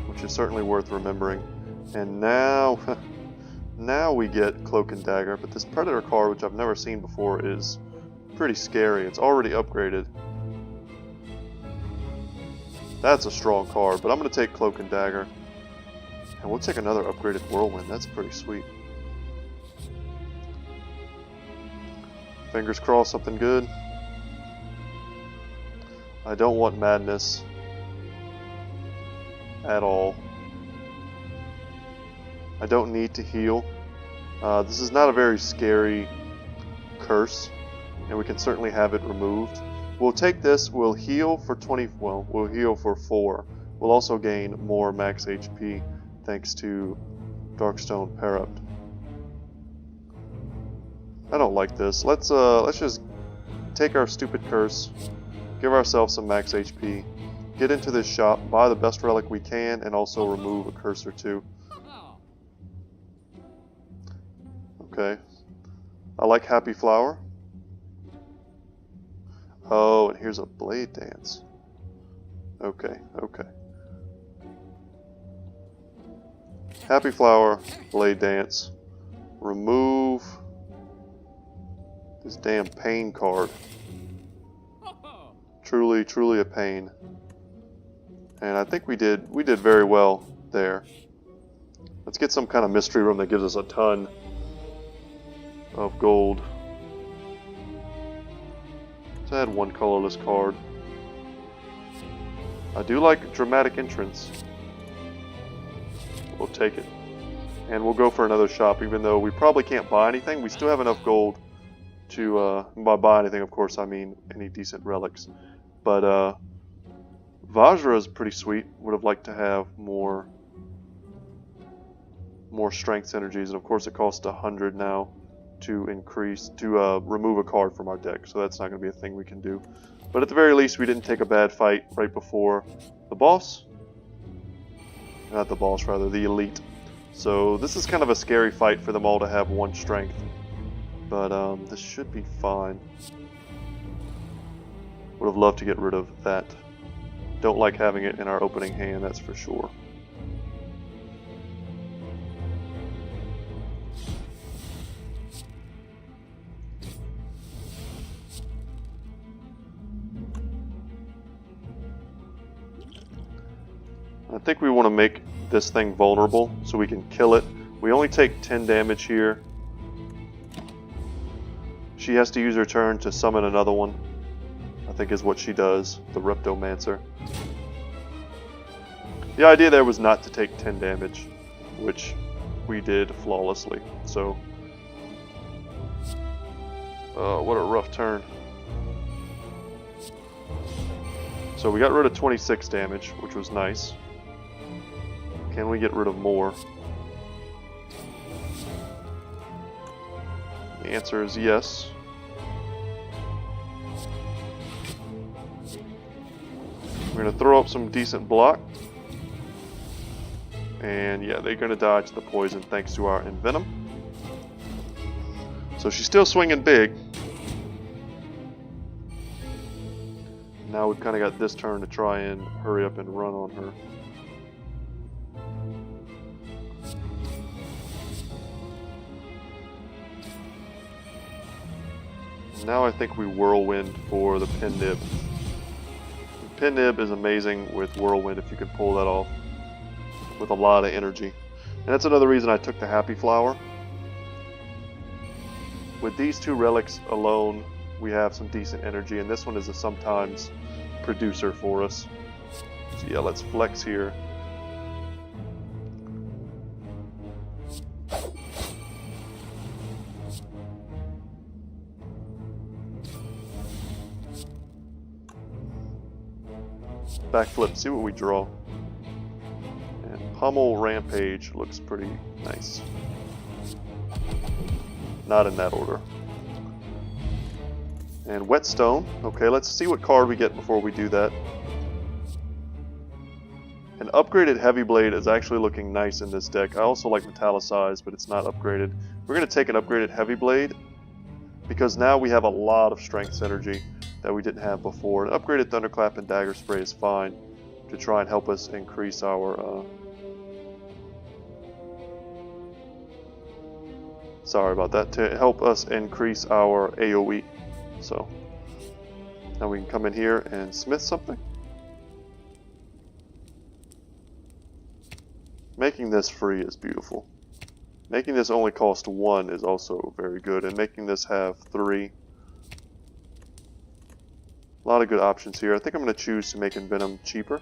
which is certainly worth remembering. And now, now we get Cloak and Dagger, but this Predator card, which I've never seen before, is pretty scary. It's already upgraded. That's a strong card, but I'm going to take Cloak and Dagger. And we'll take another upgraded Whirlwind. That's pretty sweet. Fingers crossed, something good. I don't want Madness at all. I don't need to heal. This is not a very scary curse, and we can certainly have it removed. We'll take this, we'll heal for 20, well, we'll heal for 4. We'll also gain more max HP thanks to Darkstone Perupt. I don't like this. Let's just take our stupid curse, give ourselves some max HP, get into this shop, buy the best relic we can, and also remove a curse or 2. Okay. I like Happy Flower. Oh, and here's a Blade Dance. Okay, okay. Happy Flower, Blade Dance. Remove this damn pain card. Truly, truly a pain. And I think we did very well there. Let's get some kind of mystery room that gives us a ton of gold. Let's add 1 colorless card. I do like Dramatic Entrance. We'll take it. And we'll go for another shop, even though we probably can't buy anything. We still have enough gold to, by buy anything, of course, I mean any decent relics. But, Vajra is pretty sweet. Would have liked to have more strength synergies, and of course it costs 100 now to remove a card from our deck, so that's not going to be a thing we can do. But at the very least, we didn't take a bad fight right before the boss. Not the boss, rather, the elite. So this is kind of a scary fight for them all to have 1 strength. But this should be fine. Would have loved to get rid of that. Don't like having it in our opening hand, that's for sure. I think we want to make this thing vulnerable so we can kill it. We only take 10 damage here. She has to use her turn to summon another one, I think is what she does, the Reptomancer. The idea there was not to take 10 damage, which we did flawlessly. So, what a rough turn. So we got rid of 26 damage, which was nice. Can we get rid of more? The answer is yes. We're going to throw up some decent block. And yeah, they're going to dodge the poison thanks to our Envenom. So she's still swinging big. Now we've kind of got this turn to try and hurry up and run on her. Now I think we Whirlwind for the Pin Nib. The Pin Nib is amazing with Whirlwind if you can pull that off with a lot of energy. And that's another reason I took the Happy Flower. With these two relics alone, we have some decent energy, and this one is a sometimes producer for us. So yeah, let's flex here. Backflip, see what we draw. And Pummel Rampage looks pretty nice. Not in that order. And Whetstone. Okay, let's see what card we get before we do that. An upgraded Heavy Blade is actually looking nice in this deck. I also like Metallicize, but it's not upgraded. We're going to take an upgraded Heavy Blade because now we have a lot of strength synergy that we didn't have before. An upgraded Thunderclap and Dagger Spray is fine to try and help us increase our sorry about that, to help us increase our AoE. So now we can come in here and smith something. Making this free is beautiful. Making this only cost 1 is also very good, and making this have 3. A lot of good options here. I think I'm going to choose to make Envenom cheaper.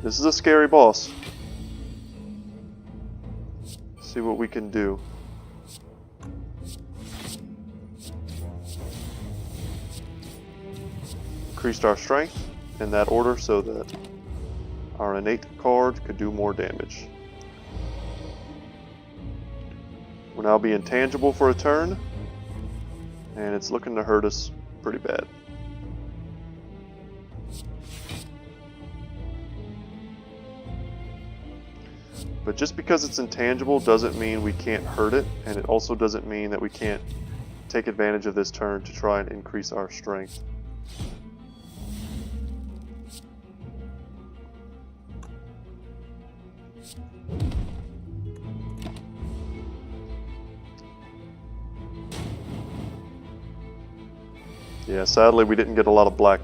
This is a scary boss. See what we can do. Increased our strength in that order so that our innate card could do more damage. We'll now be intangible for a turn, and it's looking to hurt us pretty bad. But just because it's intangible doesn't mean we can't hurt it, and it also doesn't mean that we can't take advantage of this turn to try and increase our strength. Yeah, sadly we didn't get a lot of black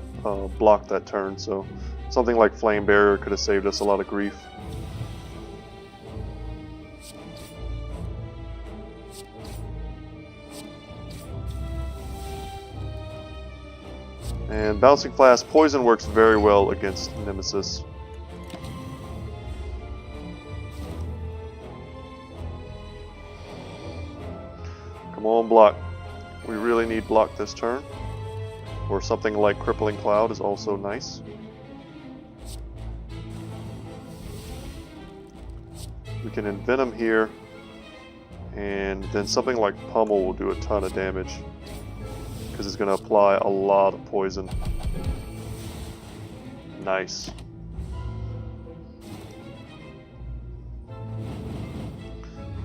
block that turn, so something like Flame Barrier could have saved us a lot of grief. And Bouncing Flask, Poison works very well against Nemesis. Come on, block. We really need block this turn. Or something like Crippling Cloud is also nice. We can Envenom here, and then something like Pummel will do a ton of damage because it's going to apply a lot of poison. Nice.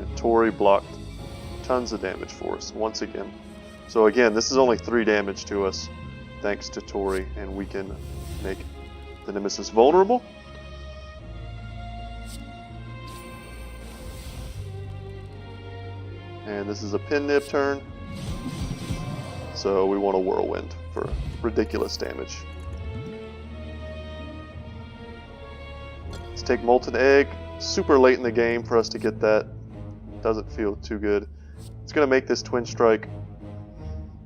And Tori blocked tons of damage for us once again. So again, this is only 3 damage to us thanks to Tori, and we can make the Nemesis vulnerable. And this is a Pin Nib turn, so we want a Whirlwind for ridiculous damage. Let's take Molten Egg. Super late in the game for us to get that. Doesn't feel too good. It's going to make this Twin Strike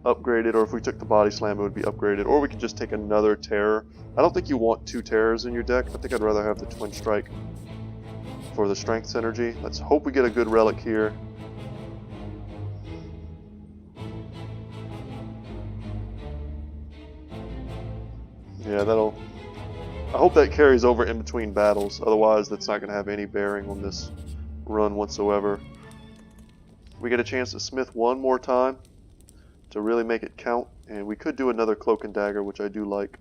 upgraded, or if we took the Body Slam it would be upgraded, or we could just take another Terror. I don't think you want 2 Terrors in your deck. I think I'd rather have the Twin Strike for the strength synergy. Let's hope we get a good relic here. Yeah, that'll... I hope that carries over in between battles, otherwise that's not going to have any bearing on this run whatsoever. We get a chance to smith one more time to really make it count, and we could do another cloak and dagger, which I do like,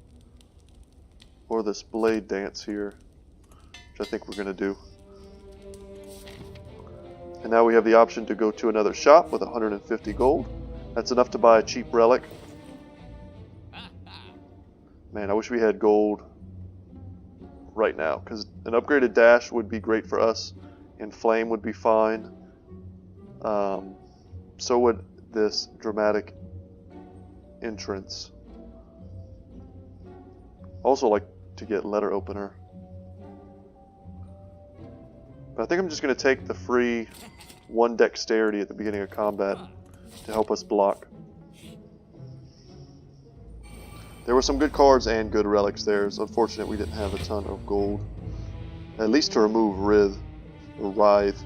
or this blade dance here, which I think we're going to do. And now we have the option to go to another shop with 150 gold. That's enough to buy a cheap relic. Man, I wish we had gold right now, because an upgraded dash would be great for us, and flame would be fine. So would this dramatic entrance. Also like to get letter opener. But I think I'm just going to take the free 1 dexterity at the beginning of combat to help us block. There were some good cards and good relics there. It's unfortunate we didn't have a ton of gold. At least to remove Writhe, or Writhe.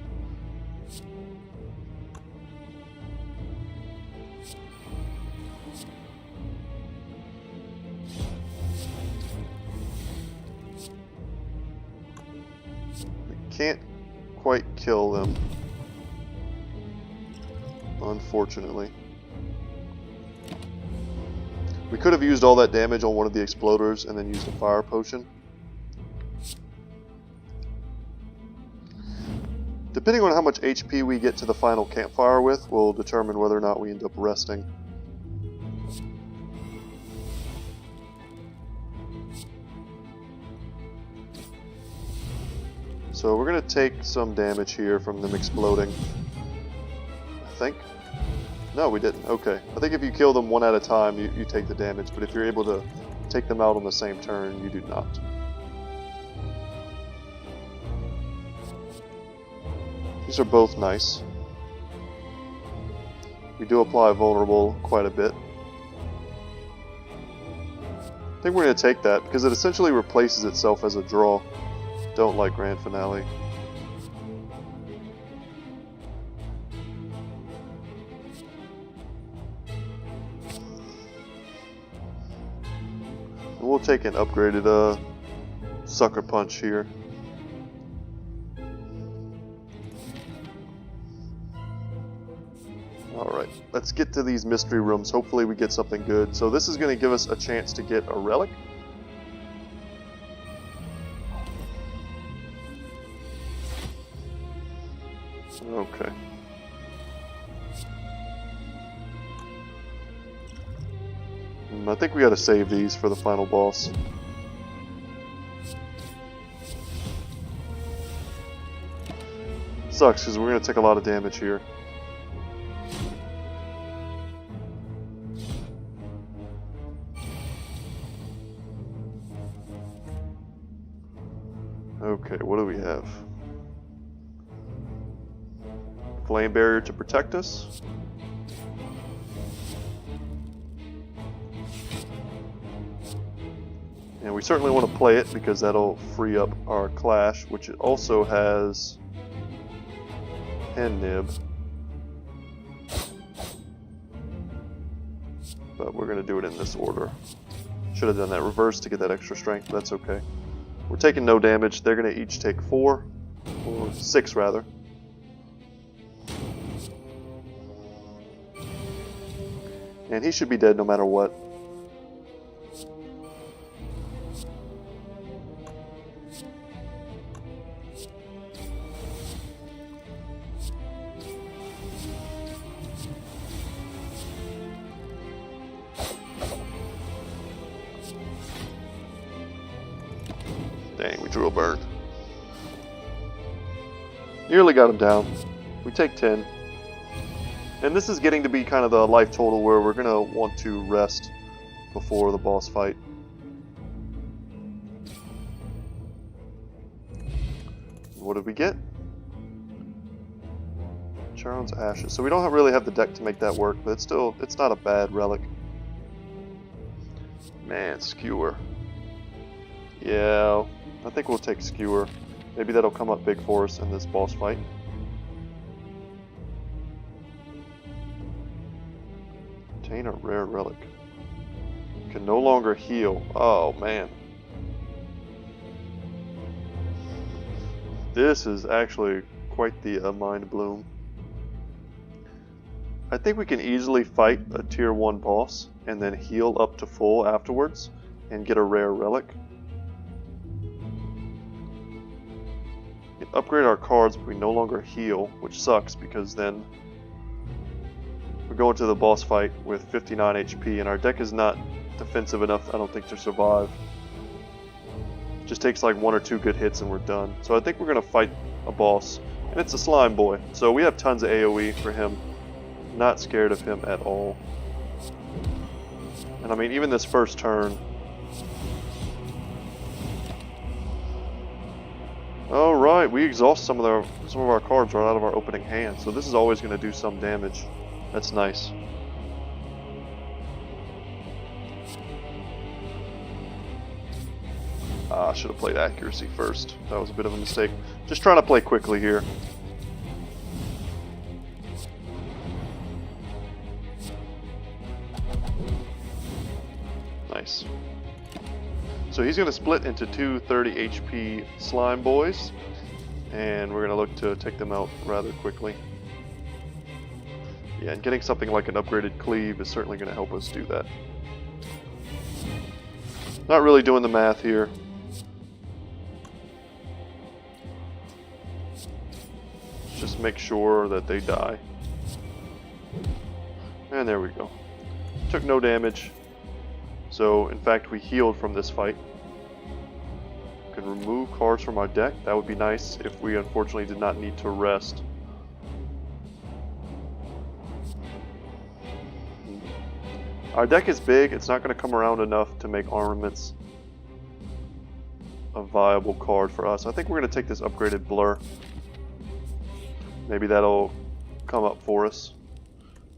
We can't quite kill them, unfortunately. We could have used all that damage on one of the exploders and then used a fire potion. Depending on how much HP we get to the final campfire with will determine whether or not we end up resting. So we're going to take some damage here from them exploding, I think. No, we didn't. Okay. I think if you kill them one at a time, you take the damage, but if you're able to take them out on the same turn, you do not. These are both nice. We do apply vulnerable quite a bit. I think we're going to take that because it essentially replaces itself as a draw. Don't like Grand Finale. We'll take an upgraded Sucker Punch here. Alright, let's get to these mystery rooms. Hopefully we get something good. So this is going to give us a chance to get a relic. Okay. I think we gotta save these for the final boss. Sucks because we're gonna take a lot of damage here. Okay, what do we have? Flame barrier to protect us. And we certainly want to play it because that'll free up our clash, which it also has Hen Nib. But we're going to do it in this order. Should have done that reverse to get that extra strength, but that's okay. We're taking no damage. They're going to each take 4, or 6 rather. And he should be dead no matter what. Dang, we drew a burn. Nearly got him down. We take 10. And this is getting to be kind of the life total where we're going to want to rest before the boss fight. What did we get? Charon's Ashes. So we don't really have the deck to make that work, but it's not a bad relic. Man, Skewer. Yeah, I think we'll take Skewer. Maybe that'll come up big for us in this boss fight. Obtain a rare relic. Can no longer heal. Oh, man. This is actually quite the mind bloom. I think we can easily fight a tier 1 boss and then heal up to full afterwards and get a rare relic. We can upgrade our cards, but we no longer heal, which sucks because then we're going to the boss fight with 59 HP and our deck is not defensive enough, I don't think, to survive. Just takes like 1 or 2 good hits and we're done. So I think we're going to fight a boss, and it's a slime boy. So we have tons of AoE for him. Not scared of him at all. And I mean, even this first turn. Alright, we exhaust some of our cards right out of our opening hand. So this is always going to do some damage. That's nice. I should have played accuracy first. That was a bit of a mistake. Just trying to play quickly here. Nice. So he's going to split into two 30 HP slime boys, and we're going to look to take them out rather quickly. Yeah, and getting something like an upgraded cleave is certainly going to help us do that. Not really doing the math here. Just make sure that they die. And there we go. Took no damage. So, in fact, we healed from this fight. We can remove cards from our deck. That would be nice if we unfortunately did not need to rest. Our deck is big. It's not going to come around enough to make armaments a viable card for us. I think we're going to take this upgraded blur. Maybe that'll come up for us.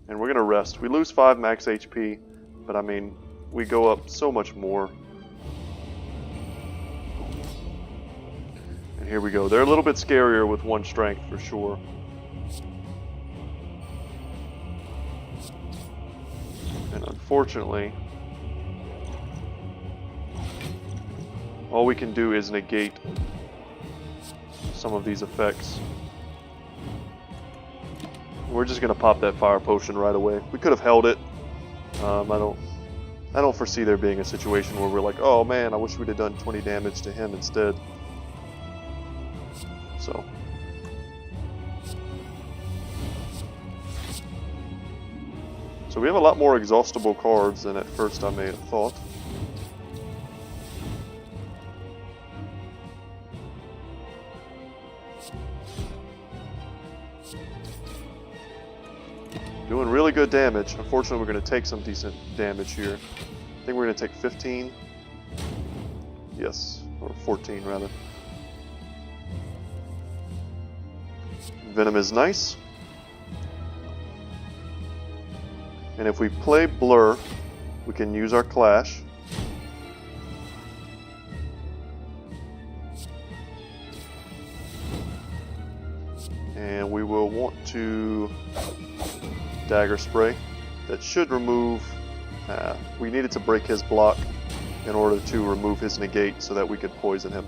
And we're going to rest. We lose 5 max HP, but I mean, we go up so much more. And here we go. They're a little bit scarier with 1 strength for sure. And unfortunately, all we can do is negate some of these effects. We're just gonna pop that fire potion right away. We could have held it. I don't foresee there being a situation where we're like, oh man, I wish we'd have done 20 damage to him instead. So we have a lot more exhaustible cards than at first I may have thought. Doing really good damage. Unfortunately, we're going to take some decent damage here. I think we're going to take 15. Yes, or 14 rather. Venom is nice. And if we play Blur, we can use our Clash. And we will want to Dagger Spray. That should remove... we needed to break his block in order to remove his negate so that we could poison him.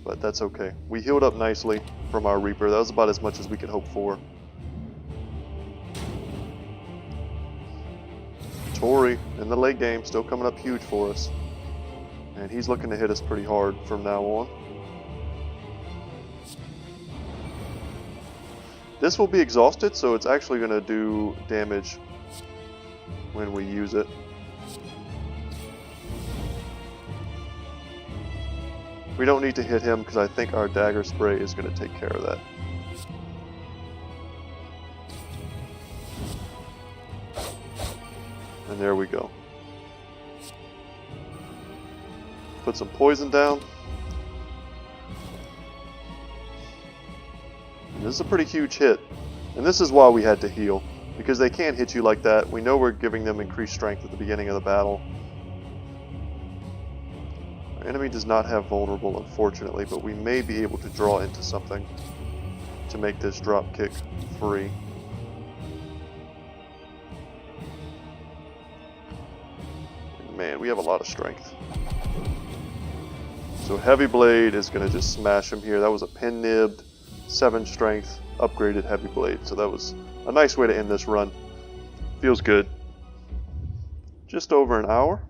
But that's okay. We healed up nicely from our Reaper. That was about as much as we could hope for. Tori in the late game, still coming up huge for us. And he's looking to hit us pretty hard from now on. This will be exhausted, so it's actually going to do damage when we use it. We don't need to hit him because I think our Dagger Spray is going to take care of that. And there we go. Put some poison down. And this is a pretty huge hit. And this is why we had to heal. Because they can't hit you like that. We know we're giving them increased strength at the beginning of the battle. Our enemy does not have vulnerable, unfortunately, but we may be able to draw into something to make this drop kick free. man, we have a lot of strength. So heavy blade is going to just smash him here. That was a pin nibbed, 7 strength, upgraded heavy blade. So that was a nice way to end this run. Feels good. Just over an hour.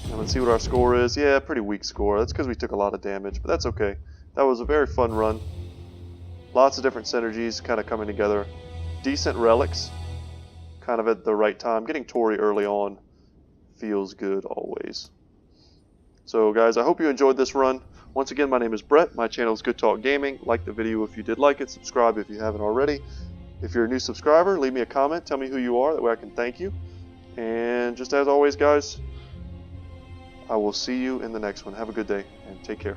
And let's see what our score is. Yeah, pretty weak score. That's because we took a lot of damage, but that's okay. That was a very fun run. Lots of different synergies kind of coming together. Decent relics, kind of at the right time. Getting Tori early on feels good always. So guys, I hope you enjoyed this run. Once again, my name is Brett. My channel is Good Talk Gaming. Like the video if you did like it. Subscribe if you haven't already. If you're a new subscriber, leave me a comment. Tell me who you are. That way I can thank you. And just as always, guys, I will see you in the next one. Have a good day and take care.